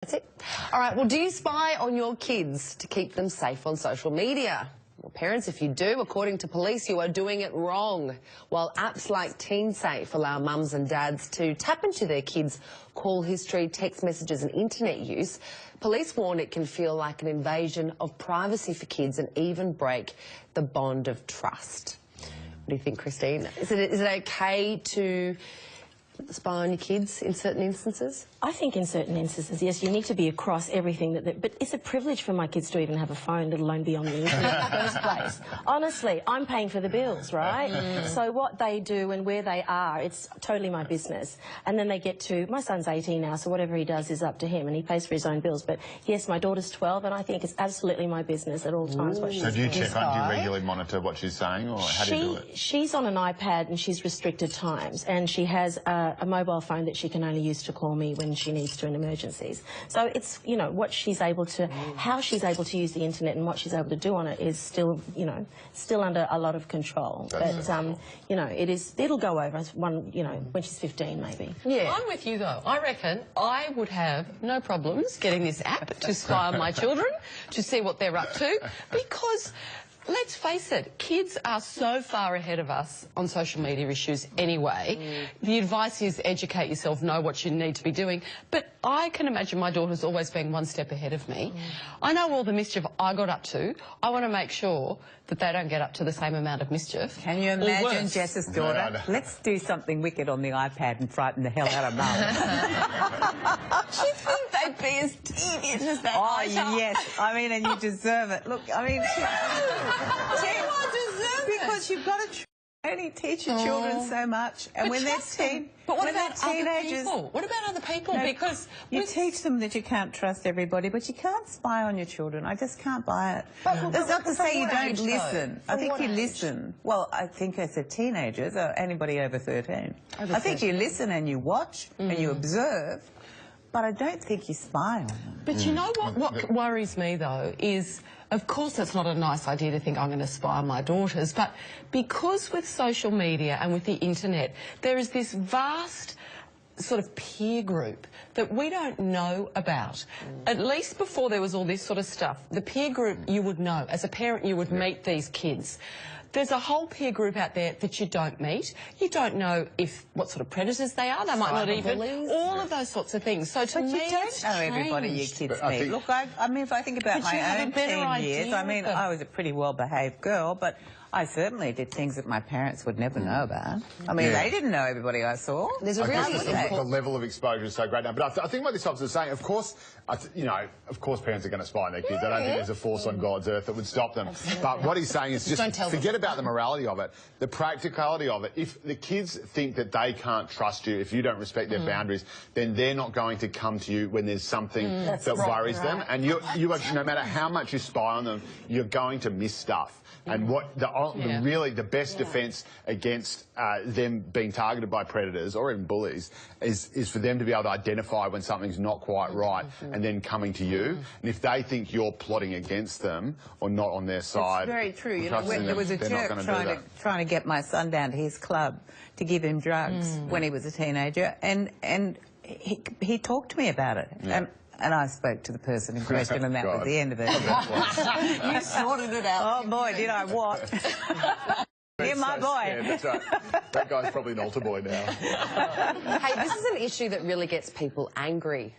That's it. All right, well, do you spy on your kids to keep them safe on social media? Well, parents, if you do, according to police, you are doing it wrong. While apps like TeenSafe allow mums and dads to tap into their kids' call history, text messages and internet use, police warn it can feel like an invasion of privacy for kids and even break the bond of trust. What do you think, Christine? Is it okay to spy on your kids in certain instances? I think in certain instances, yes, you need to be across everything. But it's a privilege for my kids to even have a phone, let alone be on the internet in the first place. Honestly, I'm paying for the bills, right? So what they do and where they are, it's totally my business. And then they get to, my son's 18 now, so whatever he does is up to him, and he pays for his own bills. But yes, my daughter's 12, and I think it's absolutely my business at all times what she's doing. So do you check on, do you regularly monitor what she's saying, or how do you do it? She's on an iPad and she's restricted times, and she has a mobile phone that she can only use to call me when she needs to in emergencies. So it's, you know, what she's able to, how she's able to use the internet and what she's able to do on it is still, you know, still under a lot of control. But, you know, it'll go over when she's 15 maybe. Yeah. I'm with you though. I reckon I would have no problems getting this app to spy on my children, to see what they're up to, because let's face it, kids are so far ahead of us on social media issues anyway. The advice is educate yourself, know what you need to be doing. But I can imagine my daughter's always being one step ahead of me. I know all the mischief I got up to. I want to make sure that they don't get up to the same amount of mischief. Can you imagine Jess's daughter? No. Let's do something wicked on the iPad and frighten the hell out of Mum. Do you think they'd be as devious as that? Oh, yes. I mean, and you deserve it. Look, I mean... Because you've got to only teach your children so much, and but when they're but what about teenagers, other people? What about other people? No, because you teach them that you can't trust everybody, but you can't spy on your children. I just can't buy it. That's not to say you don't listen. I think you listen. Well, I think I said teenagers or anybody over 13. I think you listen and you watch and you observe, but I don't think you spy on them. But you know what worries me though is, of course it's not a nice idea to think I'm going to spy on my daughters, but because with social media and with the internet there is this vast sort of peer group that we don't know about. At least before there was all this sort of stuff, the peer group you would know. As a parent you would meet these kids. There's a whole peer group out there that you don't meet. You don't know what sort of predators they are. They might not even... bullies. All of those sorts of things. So to me, you don't know everybody your kids meet. Look, I mean, if I think about my own teen years, I mean, I was a pretty well-behaved girl, but I certainly did things that my parents would never know about. I mean, they didn't know everybody I saw. There's a really the level of exposure is so great now. But I think what this officer is saying, of course, you know, of course parents are going to spy on their kids. I don't think there's a force on God's earth that would stop them. But what he's saying is just forget about the morality of it, the practicality of it. If the kids think that they can't trust you, if you don't respect their boundaries, then they're not going to come to you when there's something that worries them. And you are, no matter how much you spy on them, you're going to miss stuff. And what really the best defence against them being targeted by predators or even bullies is for them to be able to identify when something's not quite right and then coming to you. And if they think you're plotting against them or not on their side... It's very true. You know, there was a jerk trying to get my son down to his club to give him drugs when he was a teenager, and he talked to me about it. And I spoke to the person in question, and that was the end of it. You sorted it out. Oh, boy, did I what. You're my boy. Yeah, that's right. That guy's probably an altar boy now. Hey, this is an issue that really gets people angry.